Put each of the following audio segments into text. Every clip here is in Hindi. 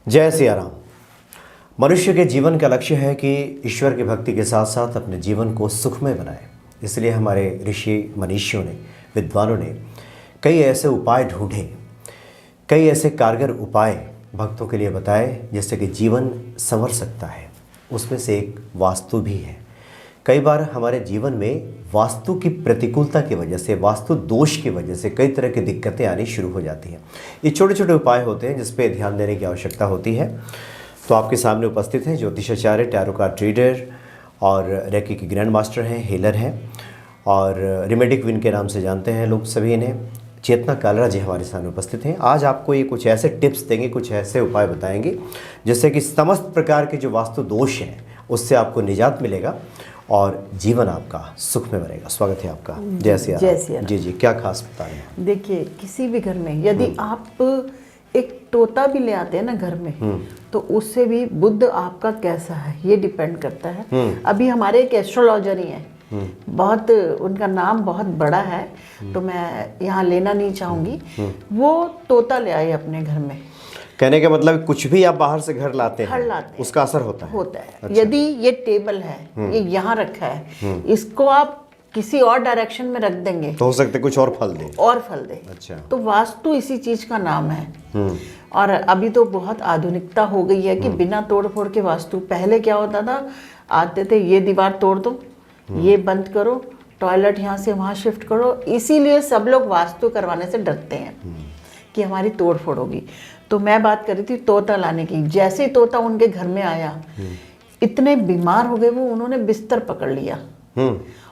जय सिया राम। मनुष्य के जीवन का लक्ष्य है कि ईश्वर की भक्ति के साथ साथ अपने जीवन को सुखमय बनाए। इसलिए हमारे ऋषि मनीषियों ने, विद्वानों ने कई ऐसे उपाय ढूंढे, कई ऐसे कारगर उपाय भक्तों के लिए बताए जिससे कि जीवन संवर सकता है। उसमें से एक वास्तु भी है। कई बार हमारे जीवन में वास्तु की प्रतिकूलता की वजह से, वास्तु दोष की वजह से कई तरह की दिक्कतें आनी शुरू हो जाती हैं। ये छोटे छोटे उपाय होते हैं जिस पे ध्यान देने की आवश्यकता होती है। तो आपके सामने उपस्थित हैं ज्योतिषाचार्य, टैरो कार्ड रीडर और रेकी के ग्रैंड मास्टर हैं, हीलर हैं और रिमेडिक विन के नाम से जानते हैं लोग सभी इन्हें। चेतना कालरा जी हमारे सामने उपस्थित हैं। आज आपको ये कुछ ऐसे टिप्स देंगे, कुछ ऐसे उपाय बताएंगे जिससे कि समस्त प्रकार के जो वास्तु दोष हैं उससे आपको निजात मिलेगा और जीवन आपका सुख में बनेगा। स्वागत है आपका। जय सिया राम। जी जी, क्या खास बता रहे हैं? देखिए, किसी भी घर में यदि आप एक तोता भी ले आते हैं ना घर में, तो उससे भी बुद्ध आपका कैसा है ये डिपेंड करता है। अभी हमारे एक एस्ट्रोलॉजर ही हैं, बहुत उनका नाम बहुत बड़ा है, तो मैं यहाँ लेना नहीं चाहूँगी। वो तोता ले आए अपने घर में। कहने का मतलब कुछ भी आप बाहर से घर लाते हैं उसका असर होता है। अच्छा। यदि ये टेबल है, ये यहाँ रखा है, इसको आप किसी और डायरेक्शन में रख देंगे तो हो सकता है कुछ और फल दे। अच्छा। तो वास्तु इसी चीज का नाम है। और अभी तो बहुत आधुनिकता हो गई है कि बिना तोड़ फोड़ के वास्तु। पहले क्या होता था, आते थे ये दीवार तोड़ दो, ये बंद करो, टॉयलेट यहाँ से वहाँ शिफ्ट करो। इसीलिए सब लोग वास्तु करवाने से डरते हैं कि हमारी तोड़ फोड़ होगी। तो मैं बात कर रही थी तोता लाने की। जैसे ही तोता उनके घर में आया, इतने बीमार हो गए वो, उन्होंने बिस्तर पकड़ लिया।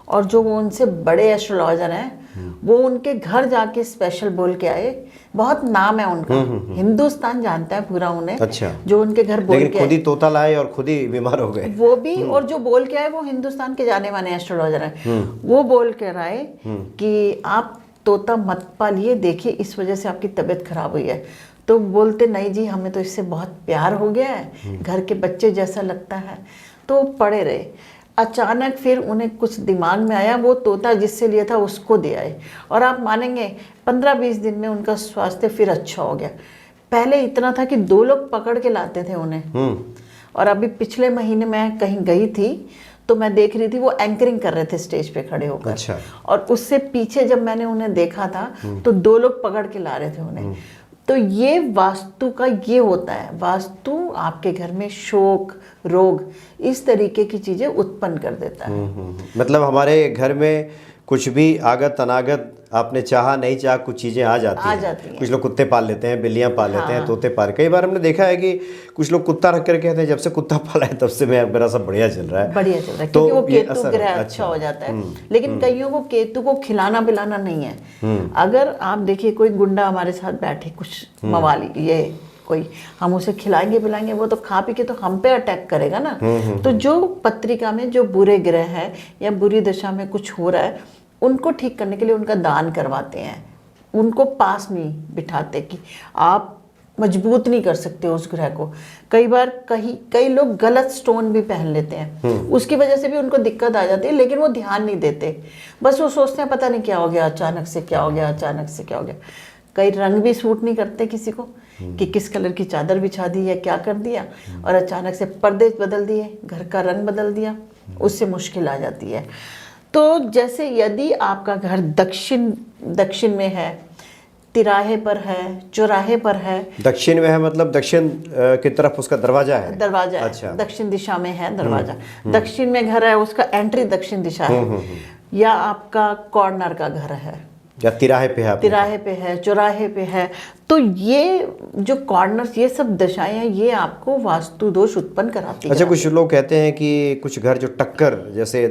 और जो वो उनसे बड़े एस्ट्रोलॉजर हैं, वो उनके घर जाके स्पेशल बोल के आए। बहुत नाम है उनका, हिंदुस्तान जानता है पूरा उन्हें। अच्छा। जो उनके घर बोल के खुद ही तोता लाए और खुद ही बीमार हो गए वो भी। और जो बोल के आए वो हिंदुस्तान के जाने माने एस्ट्रोलॉजर हैं। वो बोल के आए कि आप तोता मत पालिए, देखिए इस वजह से आपकी तबीयत खराब हुई है। तो बोलते नहीं जी, हमें तो इससे बहुत प्यार हो गया है, घर के बच्चे जैसा लगता है। तो पड़े रहे। अचानक फिर उन्हें कुछ दिमाग में आया, वो तोता जिससे लिया था उसको दे आए। और आप मानेंगे 15-20 दिन में उनका स्वास्थ्य फिर अच्छा हो गया। पहले इतना था कि 2 लोग पकड़ के लाते थे उन्हें। और अभी पिछले महीने मैं कहीं गई थी तो मैं देख रही थी वो एंकरिंग कर रहे थे स्टेज पे खड़े होकर। अच्छा। और उससे पीछे जब मैंने उन्हें देखा था तो 2 लोग पकड़ के ला रहे थे उन्हें। तो ये वास्तु का ये होता है। वास्तु आपके घर में शोक, रोग, इस तरीके की चीजें उत्पन्न कर देता है। मतलब हमारे घर में कुछ भी आगत अनागत, आपने चाहा नहीं चाहा, कुछ चीज़ें आ जाती हैं। कुछ लोग कुत्ते पाल लेते हैं, बिल्लियाँ पाल लेते हैं, तोते पाल। कई बार हमने देखा है कि कुछ लोग कुत्ता रख कर कहते हैं जब से कुत्ता पाला है तब से मेरा सब बढ़िया चल रहा है। बढ़िया चल रहा है, क्योंकि वो केतु ग्रह अच्छा हो जाता है। लेकिन कईयों को केतु को खिलाना पिलाना नहीं है। अगर आप देखिए कोई गुंडा हमारे साथ बैठे, कुछ मवाली ये कोई, हम उसे खिलाएंगे पिलाएंगे, वो तो खा पी के तो हम पे अटैक करेगा ना। तो जो पत्रिका में जो बुरे ग्रह है या बुरी दशा में कुछ हो रहा है, उनको ठीक करने के लिए उनका दान करवाते हैं। उनको पास नहीं बिठाते कि आप मजबूत नहीं कर सकते उस ग्रह को। कई बार कई लोग गलत स्टोन भी पहन लेते हैं, उसकी वजह से भी उनको दिक्कत आ जाती है। लेकिन वो ध्यान नहीं देते, बस वो सोचते हैं पता नहीं क्या हो गया, अचानक से क्या हो गया, अचानक से क्या हो गया। कई रंग भी सूट नहीं करते किसी को, कि किस कलर की चादर बिछा दी या क्या कर दिया, और अचानक से पर्दे बदल दिए, घर का रंग बदल दिया, उससे मुश्किल आ जाती है। तो जैसे यदि आपका घर दक्षिण में है, तिराहे पर है, चौराहे पर है। दक्षिण में है मतलब दक्षिण की तरफ उसका दरवाजा है। दरवाजा है। अच्छा। दक्षिण दिशा में है दरवाजा। दक्षिण में घर है, उसका एंट्री दक्षिण दिशा है। या आपका कॉर्नर का घर है, या तिराहे पे है, चौराहे पे है, तो ये जो कॉर्नर्स, ये सब दशाएं हैं, ये आपको वास्तु दोष उत्पन्न कराती है। अच्छा, कुछ लोग कहते हैं कि कुछ घर जो टक्कर, जैसे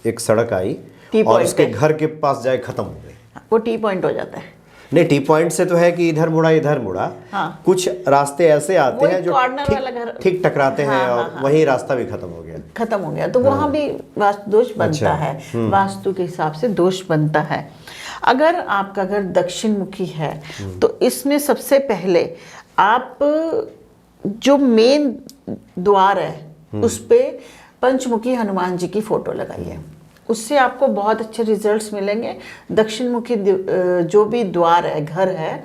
एक सड़क आई और उसके घर के पास जाए खत्म हो गई, वो टी पॉइंट हो जाता है। नहीं, टी पॉइंट से तो है कि इधर मुड़ा। हाँ। कुछ रास्ते ऐसे आते हैं जो ठीक टकराते हैं। हाँ, और वही रास्ता भी खत्म हो गया। तो वहां भी वास्तु दोष बनता है। वास्तु के हिसाब से दोष बनता है। अगर आपका घर दक्षिण मुखी है तो इसमें सबसे पहले आप जो मेन द्वार है उस पे पंचमुखी हनुमान जी की फोटो लगाइए। उससे आपको बहुत अच्छे रिजल्ट्स मिलेंगे। दक्षिण मुखी जो भी द्वार है, घर है,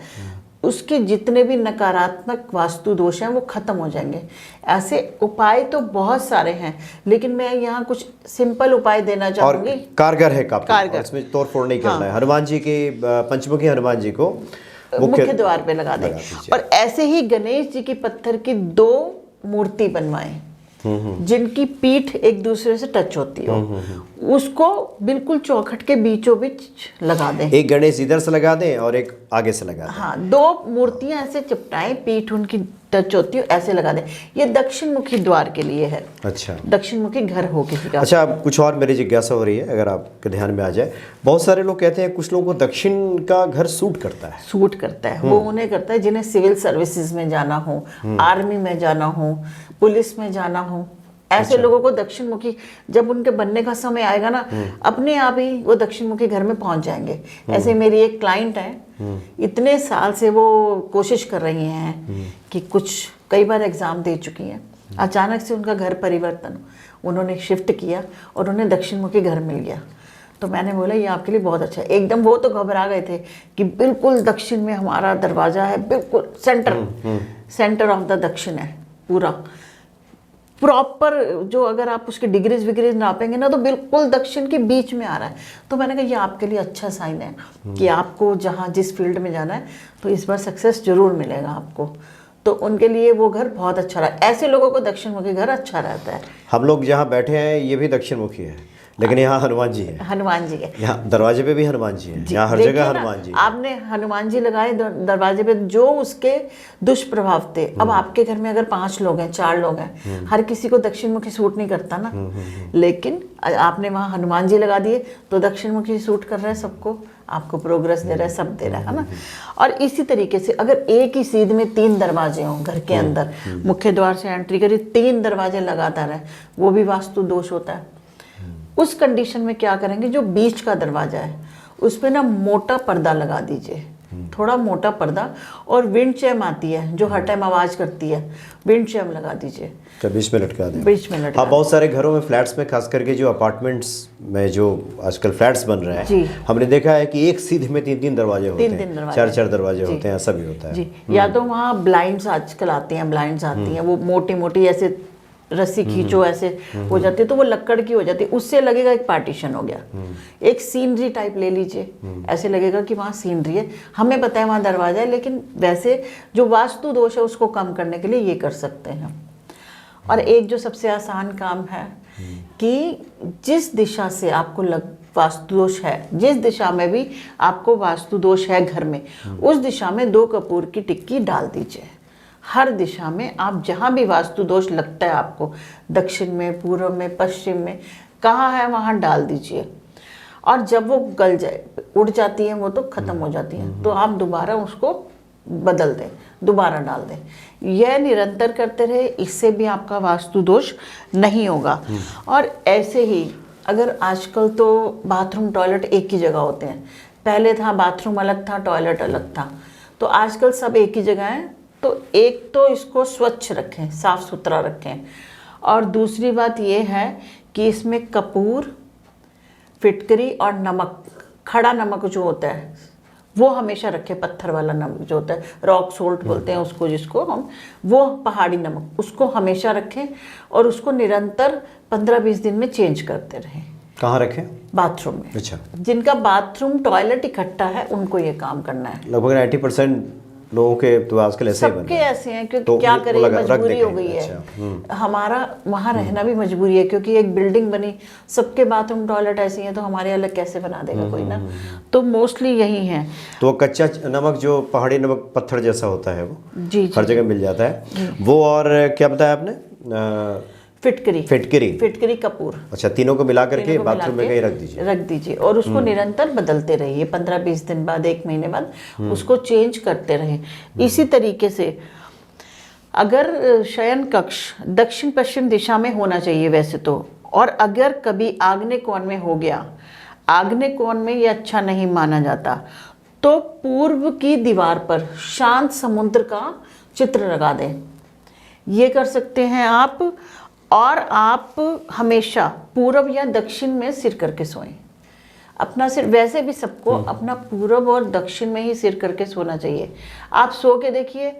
उसके जितने भी नकारात्मक वास्तु दोष हैं वो खत्म हो जाएंगे। ऐसे उपाय तो बहुत सारे हैं, लेकिन मैं यहाँ कुछ सिंपल उपाय देना चाहूंगी। कारगर है काफी, कारगर, इसमें तोड़ फोड़ नहीं करना है। हनुमान जी के पंचमुखी हनुमान जी को मुख्य द्वार पे लगा दें। और ऐसे ही गणेश जी की पत्थर की 2 मूर्ति बनवाएं जिनकी पीठ एक दूसरे से टच होती हो, उसको बिल्कुल चौखट के बीचों बीच लगा दें। एक गणेश इधर से लगा दें और एक आगे से लगा दें। हाँ, 2 मूर्तियां ऐसे चिपटाएं, पीठ उनकी टच होती हो, ऐसे लगा दें। ये दक्षिण मुखी द्वार के लिए है। अच्छा, दक्षिण मुखी घर हो किसी का। अच्छा, कुछ और मेरी जिज्ञासा हो रही है, अगर आपके ध्यान में आ जाए। बहुत सारे लोग कहते हैं कुछ लोगों को दक्षिण का घर सूट करता है। सूट करता है, वो उन्हें करता है जिन्हें सिविल सर्विसेज में जाना हो, आर्मी में जाना हो, पुलिस में जाना हो। ऐसे लोगों को दक्षिण मुखी, जब उनके बनने का समय आएगा ना, अपने आप ही वो दक्षिण मुखी घर में पहुंच जाएंगे। ऐसे मेरी एक क्लाइंट है, इतने साल से वो कोशिश कर रही हैं कि कुछ कई बार एग्जाम दे चुकी हैं, अचानक से उनका घर परिवर्तन, उन्होंने शिफ्ट किया और उन्हें दक्षिण मुखी घर मिल गया। तो मैंने बोला ये आपके लिए बहुत अच्छा है। एकदम वो तो घबरा गए थे कि बिल्कुल दक्षिण में हमारा दरवाजा है, बिल्कुल सेंटर ऑफ द दक्षिण है, पूरा प्रॉपर, जो अगर आप उसकी डिग्रीज विग्रीज नापेंगे ना तो बिल्कुल दक्षिण के बीच में आ रहा है। तो मैंने कहा ये आपके लिए अच्छा साइन है कि आपको जहाँ जिस फील्ड में जाना है तो इस बार सक्सेस जरूर मिलेगा आपको। तो उनके लिए वो घर बहुत अच्छा रहा। ऐसे लोगों को दक्षिण मुखी घर अच्छा रहता है। हम लोग जहाँ बैठे हैं ये भी दक्षिण मुखी है, लेकिन यहाँ हनुमान जी है। हनुमान जी है, यहाँ दरवाजे पे भी हनुमान जी है, यहाँ हर जगह हनुमान जी है। आपने हनुमान जी लगाए दरवाजे पे, जो उसके दुष्प्रभाव थे। अब आपके घर में अगर 5 लोग हैं, 4 लोग हैं, हर किसी को दक्षिण मुखी सूट नहीं करता ना। लेकिन आपने वहाँ हनुमान जी लगा दिए तो दक्षिण मुखी सूट कर रहा है सबको, आपको प्रोग्रेस दे रहा है, सब दे रहा है ना। और इसी तरीके से अगर एक ही सीध में 3 दरवाजे हों घर के अंदर, मुख्य द्वार से एंट्री करिए, 3 दरवाजे लगातार है, वो भी वास्तु दोष होता है। उस कंडीशन में क्या करेंगे, जो बीच का दरवाजा है उस पे ना मोटा पर्दा लगा दीजिए, थोड़ा मोटा पर्दा। और विंड चैम आती है जो हर टाइम आवाज करती है, विंड चैम लगा दीजिए, बीच में लटका दें। बीच में लटका। हाँ, बहुत सारे घरों में, फ्लैट्स में, खास करके जो अपार्टमेंट्स में जो आजकल फ्लैट्स बन रहे हैं, हमने देखा है कि एक सीध में 3-3 दरवाजे होते हैं, 4-4 दरवाजे होते हैं, ऐसा भी होता है जी। या तो वहाँ ब्लाइंड्स आजकल आती हैं, ब्लाइंड्स आती हैं, वो मोटी मोटी ऐसे रस्सी खींचो ऐसे हो जाती है, तो वो लक्कड़ की हो जाती है, उससे लगेगा एक पार्टीशन हो गया। एक सीनरी टाइप ले लीजिए, ऐसे लगेगा कि वहाँ सीनरी है, हमें पता है वहाँ दरवाजा है, लेकिन वैसे जो वास्तु दोष है उसको कम करने के लिए ये कर सकते हैं। और एक जो सबसे आसान काम है कि जिस दिशा से आपको वास्तु दोष है, जिस दिशा में भी आपको वास्तु दोष है घर में, उस दिशा में 2 कपूर की टिक्की डाल दीजिए। हर दिशा में आप जहाँ भी वास्तु दोष लगता है आपको, दक्षिण में, पूर्व में, पश्चिम में, कहाँ है वहाँ डाल दीजिए। और जब वो गल जाए, उड़ जाती है वो तो ख़त्म हो जाती है, तो आप दोबारा उसको बदल दें, दोबारा डाल दें। यह निरंतर करते रहे, इससे भी आपका वास्तु दोष नहीं होगा। और ऐसे ही अगर आजकल तो बाथरूम टॉयलेट एक ही जगह होते हैं, पहले था बाथरूम अलग था, टॉयलेट अलग था, तो आजकल सब एक ही जगह है। तो एक तो इसको स्वच्छ रखें, साफ सुथरा रखें। और दूसरी बात ये है कि इसमें कपूर, फिटकरी और नमक, खड़ा नमक जो होता है वो हमेशा रखें, पत्थर वाला नमक जो होता है, रॉक सोल्ट बोलते हैं उसको, जिसको हम, वो पहाड़ी नमक, उसको हमेशा रखें और उसको निरंतर 15-20 दिन में चेंज करते रहें। कहाँ रखें? बाथरूम में। अच्छा। जिनका बाथरूम टॉयलेट इकट्ठा है उनको ये काम करना है। लगभग 90% लोगों के तो आजकल ऐसे ही बन रहे हैं। सबके ऐसे हैं, क्योंकि तो क्या करें, मजबूरी हो गई है। अच्छा। हमारा वहाँ रहना भी मजबूरी है, क्योंकि एक बिल्डिंग बनी, सबके बाथरूम टॉयलेट ऐसी हैं, तो हमारे अलग कैसे बना देगा कोई ना। तो मोस्टली यही है। तो कच्चा नमक, जो पहाड़ी नमक पत्थर जैसा होता है, वो जी हर जगह मिल जाता है वो। और क्या बताया आपने? फिटकरी कपूर। अच्छा, तीनों को मिला करके बाथरूम में कहीं रख दीजिए और उसको निरंतर बदलते रहिए, 15-20 दिन बाद, 1 महीने बाद उसको चेंज करते रहे। इसी तरीके से अगर शयन कक्ष दक्षिण पश्चिम दिशा में होना चाहिए वैसे तो, और अगर कभी आग्नेय कोण में हो गया, आग्नेय कोण में ये अच्छा नहीं माना जाता, तो पूर्व की दीवार पर शांत समुद्र का चित्र लगा दें, ये कर सकते हैं आप। और आप हमेशा पूर्व या दक्षिण में सिर करके सोएं। अपना सिर, वैसे भी सबको अपना पूरब और दक्षिण में ही सिर करके सोना चाहिए। आप सो के देखिए,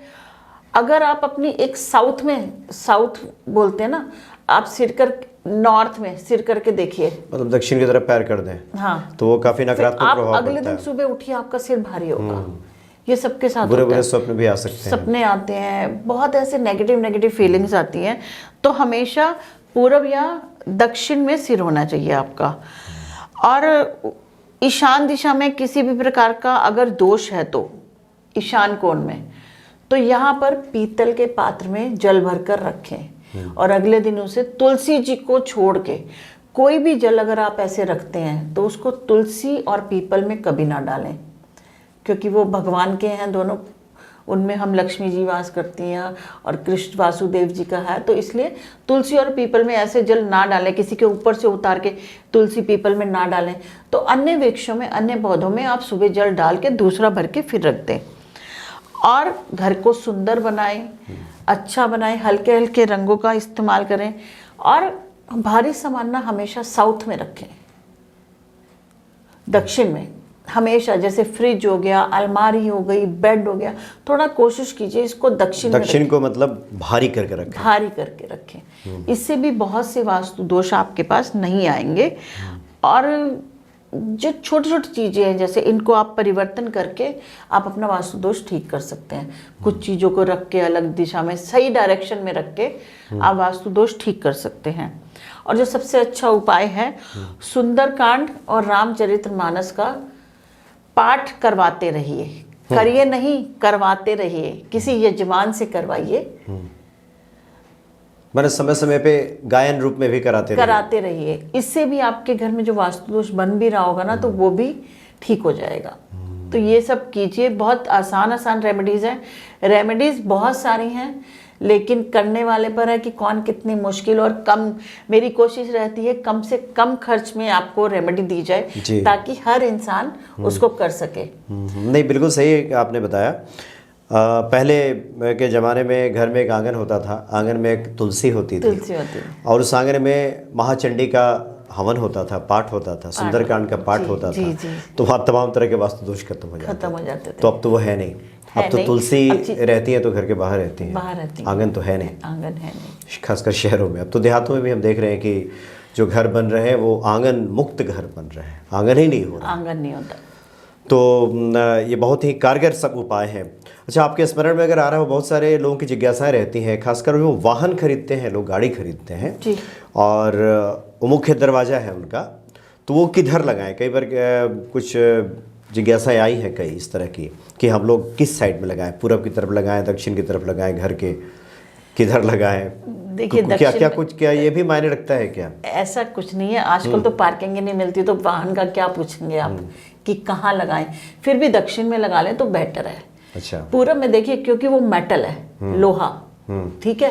अगर आप अपनी एक साउथ में, साउथ बोलते हैं ना, आप सिर कर नॉर्थ में सिर करके देखिए, मतलब दक्षिण की तरफ पैर कर दें, हाँ, तो वो काफी नकारात्मक प्रभाव पड़ता है। आप अगले दिन सुबह उठिए, आपका सिर भारी होगा। ये सबके साथ बुरे होता है। बुरे स्वप्न भी आ सकते हैं, सपने आते हैं, बहुत ऐसे नेगेटिव फीलिंग्स आती हैं। तो हमेशा पूरब या दक्षिण में सिर होना चाहिए आपका। और ईशान दिशा में किसी भी प्रकार का अगर दोष है तो ईशान कोण में, तो यहाँ पर पीतल के पात्र में जल भरकर रखें और अगले दिन उसे तुलसी जी को छोड़ के कोई भी जल अगर आप ऐसे रखते हैं तो उसको तुलसी और पीपल में कभी ना डालें, क्योंकि वो भगवान के हैं दोनों, उनमें हम लक्ष्मी जी वास करती हैं और कृष्ण वासुदेव जी का है। तो इसलिए तुलसी और पीपल में ऐसे जल ना डालें, किसी के ऊपर से उतार के तुलसी पीपल में ना डालें। तो अन्य वृक्षों में, अन्य पौधों में आप सुबह जल डाल के दूसरा भर के फिर रख दें। और घर को सुंदर बनाएं, अच्छा बनाएं, हल्के हल्के रंगों का इस्तेमाल करें। और भारी सामान ना हमेशा साउथ में रखें, दक्षिण में हमेशा, जैसे फ्रिज हो गया, अलमारी हो गई, बेड हो गया, थोड़ा कोशिश कीजिए इसको दक्षिण को मतलब भारी करके रखें, भारी करके रखें। इससे भी बहुत से वास्तु दोष आपके पास नहीं आएंगे। और जो छोटी छोटी चीज़ें हैं, जैसे इनको आप परिवर्तन करके आप अपना वास्तु दोष ठीक कर सकते हैं। कुछ चीज़ों को रख के अलग दिशा में, सही डायरेक्शन में रख के आप वास्तु दोष ठीक कर सकते हैं। और जो सबसे अच्छा उपाय है, सुंदरकांड और रामचरितमानस का पाठ करवाते रहिए, करिए नहीं, करवाते रहिए, किसी यजमान से करवाइए, मैंने समय समय पे गायन रूप में भी कराते रहिए। इससे भी आपके घर में जो वास्तु दोष बन भी रहा होगा ना, तो वो भी ठीक हो जाएगा। तो ये सब कीजिए, बहुत आसान रेमेडीज हैं। रेमेडीज बहुत सारी हैं, लेकिन करने वाले पर है कि कौन कितनी मुश्किल और कम। मेरी कोशिश रहती है कम से कम खर्च में आपको रेमेडी दी जाए, ताकि हर इंसान उसको कर सके। नहीं, बिल्कुल सही आपने बताया। पहले के ज़माने में घर में एक आंगन होता था, आंगन में एक तुलसी होती थी और उस आंगन में महाचंडी का हवन होता था, पाठ होता था, सुंदरकांड का पाठ होता था। तो वहाँ तमाम तरह के वास्तु दोष खत्म हो जाते थे। तो अब तो वो है नहीं, अब तो तुलसी रहती है तो घर के बाहर रहती है, आंगन तो है नहीं, आंगन है नहीं, खासकर शहरों में। अब तो देहातों में भी हम देख रहे हैं कि जो घर बन रहे हैं वो आंगन मुक्त घर बन रहे हैं, आंगन ही नहीं हो रहा, आंगन नहीं होता। तो ये बहुत ही कारगर सब उपाय हैं। अच्छा, आपके स्मरण में अगर आ रहा हो, बहुत सारे लोगों की जिज्ञासाएं रहती हैं, खासकर वो वाहन खरीदते हैं, लोग गाड़ी खरीदते हैं जी, और वो मुख्य दरवाज़ा है उनका, तो वो किधर लगाएं? कई बार कुछ जिज्ञासाएं आई हैं कई इस तरह की कि हम लोग किस साइड में लगाएं, पूरब की तरफ लगाएं, दक्षिण की तरफ लगाएं, घर के किधर लगाएं? देखिए, क्या ये भी मायने रखता है क्या? ऐसा कुछ नहीं है। आजकल तो पार्किंग ही नहीं मिलती, तो वाहन का क्या पूछेंगे आप कि कहाँ लगाएं। फिर भी दक्षिण में लगा लें तो बेटर है। अच्छा, पूरब में देखिए, क्योंकि वो मेटल है, लोहा, ठीक है,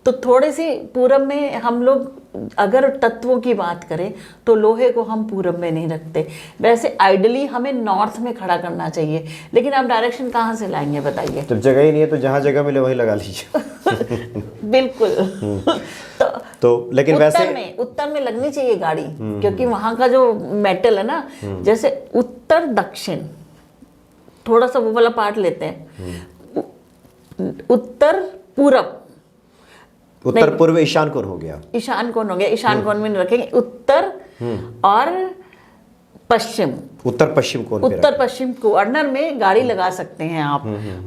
तो थोड़े सी पूरब में हम लोग अगर तत्वों की बात करें तो लोहे को हम पूरब में नहीं रखते। वैसे आइडियली हमें नॉर्थ में खड़ा करना चाहिए, लेकिन आप डायरेक्शन कहाँ से लाएंगे बताइए? जब जगह ही नहीं है तो जहाँ जगह मिले वहीं लगा लीजिए। बिल्कुल। तो लेकिन वैसे उत्तर में लगनी चाहिए गाड़ी, क्योंकि वहाँ का जो मेटल है ना, जैसे उत्तर दक्षिण, थोड़ा सा वो वाला पार्ट लेते हैं, उत्तर पूरब, उत्तर पूर्व ईशान कोण हो गया, ईशान कोण हो गया, ईशान कोण में नहीं रखेंगे, उत्तर और पश्चिम, उत्तर पश्चिम कोण, उत्तर पश्चिम कॉर्नर में गाड़ी लगा सकते हैं आप।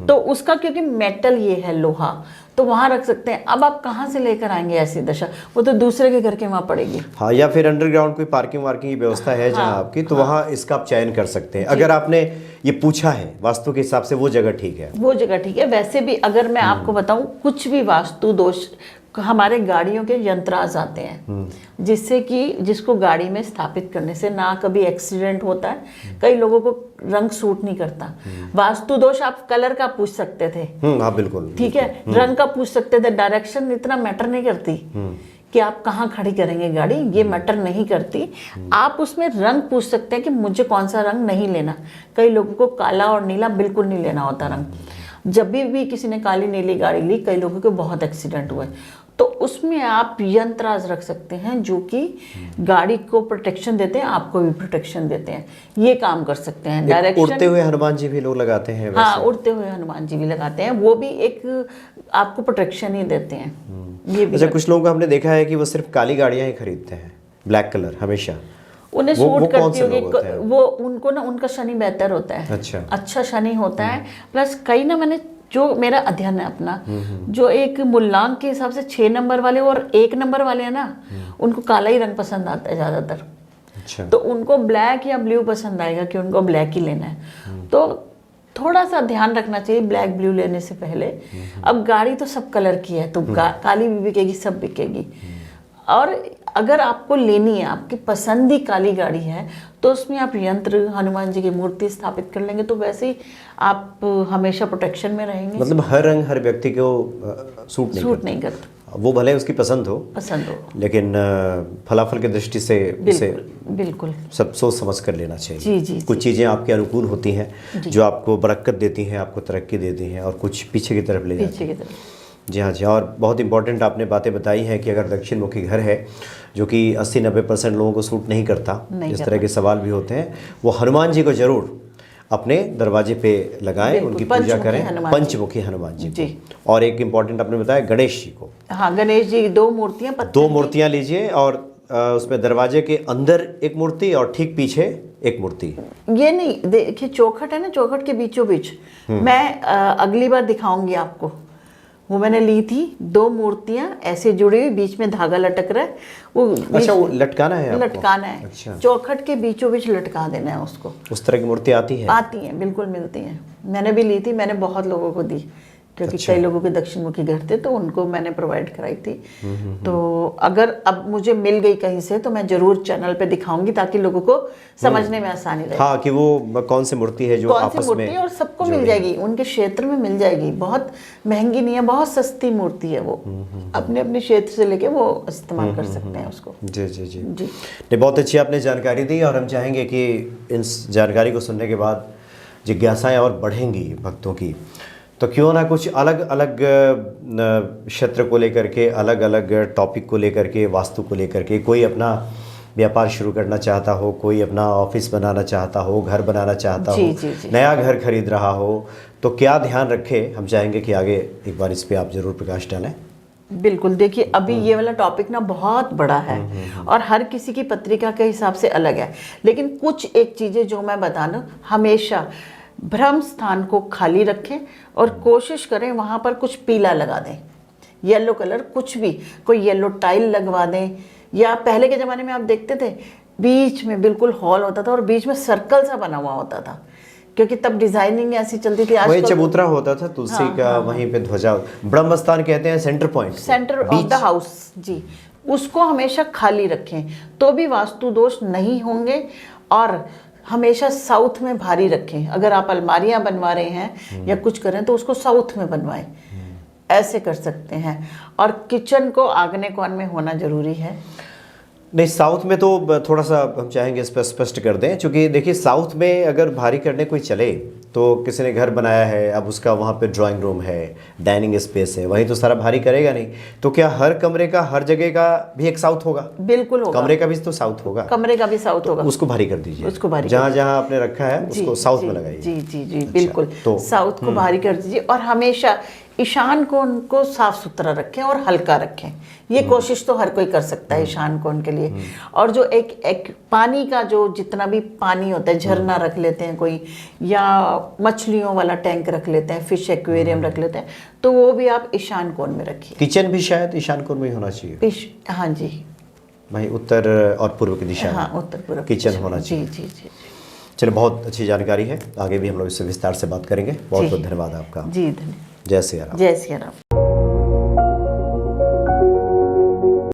तो उसका क्योंकि मेटल ये है, लोहा, तो वहां रख सकते हैं। अब आप कहाँ से लेकर आएंगे ऐसी दशा? वो तो दूसरे के घर के वहां पड़ेगी। हाँ, या फिर अंडरग्राउंड कोई पार्किंग वार्किंग की व्यवस्था है जहाँ आपकी, तो वहाँ इसका आप चयन कर सकते हैं। अगर आपने ये पूछा है वास्तु के हिसाब से, वो जगह ठीक है, वो जगह ठीक है। वैसे भी अगर मैं आपको बताऊं, कुछ भी वास्तु दोष, हमारे गाड़ियों के यंत्रास आते हैं, जिससे कि जिसको गाड़ी में स्थापित करने से ना कभी एक्सीडेंट होता है, कई लोगों को रंग सूट नहीं करता। वास्तु दोष आप कलर का पूछ सकते थे, हाँ बिल्कुल, ठीक है, रंग का पूछ सकते थे, डायरेक्शन इतना मैटर नहीं करती कि आप कहाँ खड़ी करेंगे गाड़ी, ये मैटर नहीं करती। आप उसमें रंग पूछ सकते हैं कि मुझे कौन सा रंग नहीं लेना। कई लोगों को काला और नीला बिल्कुल नहीं लेना होता रंग। जब भी किसी ने काली नीली गाड़ी ली, कई लोगों के बहुत एक्सीडेंट हुए। तो उसमें आप यंत्राज रख सकते हैं जो कि गाड़ी को प्रोटेक्शन देते हैं, आपको भी प्रोटेक्शन देते हैं। ये काम कर सकते हैं। डायरेक्शन उड़ते हुए हनुमान जी भी लोग लगाते हैं वैसे। हाँ, उड़ते हुए हनुमान जी भी लगाते हैं, वो भी एक आपको प्रोटेक्शन ही देते हैं। ये भी अच्छा, कुछ लोगों को हमने देखा है कि वो सिर्फ काली गाड़ियां ही खरीदते हैं, ब्लैक कलर हमेशा। उन्हें वो सूट कौन करती से लोग होते होगी हैं? वो, उनको ना उनका शनि बेहतर होता है। अच्छा शनि होता है। प्लस कई ना, मैंने जो मेरा अध्ययन है अपना, जो एक मूलांक के हिसाब से 6 नंबर वाले और 1 नंबर वाले हैं ना, उनको काला ही रंग पसंद आता है ज़्यादातर। अच्छा। तो उनको ब्लैक या ब्लू पसंद आएगा कि उनको ब्लैक ही लेना है। तो थोड़ा सा ध्यान रखना चाहिए ब्लैक ब्लू लेने से पहले। अब गाड़ी तो सब कलर की है, तो काली भी बिकेगी, सब बिकेगी। और अगर आपको लेनी है, आपकी पसंद ही काली गाड़ी है, तो उसमें आप यंत्र, हनुमान जी की मूर्ति स्थापित कर लेंगे, तो वैसे ही आप हमेशा प्रोटेक्शन में रहेंगे। मतलब हर रंग हर व्यक्ति को सूट नहीं करता। वो भले उसकी पसंद हो, लेकिन फलाफल की दृष्टि से उसे बिल्कुल सब सोच समझ कर लेना चाहिए। जी। कुछ चीज़ें आपके अनुकूल होती हैं जो आपको बरकत देती हैं, आपको तरक्की देती हैं, और कुछ पीछे की तरफ ले जाती हैं। जी हाँ जी। और बहुत इंपॉर्टेंट आपने बातें बताई हैं कि अगर दक्षिण मुखी घर है, जो कि 80-90% लोगों को सूट नहीं करता, इस तरह के सवाल भी होते हैं, वो हनुमान जी को जरूर अपने दरवाजे पे लगाएं, उनकी पूजा करें, पंचमुखी हनुमान जी को। और एक इम्पॉर्टेंट आपने बताया गणेश जी को। हाँ, गणेश जी 2 मूर्तियाँ लीजिए, और उसमें दरवाजे के अंदर एक मूर्ति और ठीक पीछे एक मूर्ति। ये नहीं, देखिए चौखट है ना, चौखट के बीचों बीच मैं अगली बार दिखाऊंगी आपको। वो मैंने ली थी 2 मूर्तियां ऐसे जुड़ी हुई, बीच में धागा लटक रहा है। वो अच्छा, वो लटकाना है आपको? लटकाना है। अच्छा। चौखट के बीचों बीच लटका देना है उसको। उस तरह की मूर्ति आती है? आती है, बिल्कुल मिलती हैं। मैंने भी ली थी, मैंने बहुत लोगों को दी, क्योंकि कई लोगों के दक्षिण मुखी घर थे, तो उनको मैंने प्रोवाइड कराई थी। तो अगर अब मुझे मिल गई कहीं से, तो मैं जरूर चैनल पे दिखाऊंगी, ताकि लोगों को समझने में आसानी रहे। हाँ, कि वो कौन सी मूर्ति है जो आपस में, और सबको मिल जाएगी, उनके क्षेत्र में मिल जाएगी। बहुत महंगी नहीं है, बहुत सस्ती मूर्ति है वो। अपने अपने क्षेत्र से लेके वो इस्तेमाल कर सकते हैं उसको। जी जी जी जी। नहीं, बहुत अच्छी आपने जानकारी दी, और हम चाहेंगे कि इस जानकारी को सुनने के बाद जिज्ञासाएं और बढ़ेंगी भक्तों की। तो क्यों ना कुछ अलग अलग क्षेत्र को लेकर के, अलग अलग टॉपिक को लेकर के, वास्तु को लेकर के, कोई अपना व्यापार शुरू करना चाहता हो, कोई अपना ऑफिस बनाना चाहता हो, घर बनाना चाहता हो, नया घर खरीद रहा हो, तो क्या ध्यान रखे, हम चाहेंगे कि आगे एक बार इस पे आप जरूर प्रकाश डालें। बिल्कुल। देखिए, अभी ये वाला टॉपिक ना बहुत बड़ा है, और हर किसी की पत्रिका के हिसाब से अलग है। लेकिन कुछ एक चीज़ें जो मैं बता दूं, हमेशा ब्रह्म स्थान को खाली रखें, और कोशिश करें वहाँ पर कुछ पीला लगा दें, येलो कलर, कुछ भी, कोई येलो टाइल लगवा दें। या पहले के ज़माने में आप देखते थे, बीच में बिल्कुल हॉल होता था और बीच में सर्कल सा बना हुआ होता था, क्योंकि तब डिजाइनिंग ऐसी चलती थी। वही चबूतरा होता था तुलसी का, वहीं पे ध्वजा, ब्रह्म स्थान कहते हैं, centre point, centre of the house जी। उसको हमेशा खाली रखें, तो भी वास्तु दोष नहीं होंगे। और हमेशा साउथ में भारी रखें। अगर आप अलमारियां बनवा रहे हैं या कुछ करें, तो उसको साउथ में बनवाएं, ऐसे कर सकते हैं। और किचन को आग्नेय कोण में होना जरूरी है। नहीं, साउथ में तो थोड़ा सा हम चाहेंगे स्पष्ट कर दें, क्योंकि देखिए साउथ में अगर भारी करने कोई चले, तो किसी ने घर बनाया है, अब उसका वहाँ पे ड्राइंग रूम है, डाइनिंग स्पेस है, वहीं तो सारा भारी करेगा नहीं। तो क्या हर कमरे का, हर जगह का भी एक साउथ होगा? बिल्कुल होगा। कमरे का भी तो साउथ होगा। कमरे का भी साउथ होगा। उसको भारी कर दीजिए, उसको भारी, जहाँ जहाँ आपने रखा है उसको साउथ में लगाइए। जी जी जी, बिल्कुल। तो साउथ को भारी कर दीजिए, और हमेशा ईशान कोण को साफ सुथरा रखें और हल्का रखें। ये कोशिश तो हर कोई कर सकता है ईशान कोण के लिए। और जो एक पानी का, जो जितना भी पानी होता है, झरना रख लेते हैं कोई, या मछलियों वाला टैंक रख लेते हैं, फिश एक्वेरियम रख लेते हैं, तो वो भी आप ईशान कोण में रखिए। किचन भी शायद ईशान कोण में ही होना चाहिए। हाँ जी, भाई उत्तर और पूर्व की दिशा में। हाँ, उत्तर पूर्व किचन होना चाहिए। जी जी जी। चलो, बहुत अच्छी जानकारी है, आगे भी हम लोग इससे विस्तार से बात करेंगे। बहुत बहुत धन्यवाद आपका। जी, धन्यवाद। जय सिया राम। जय सिया राम।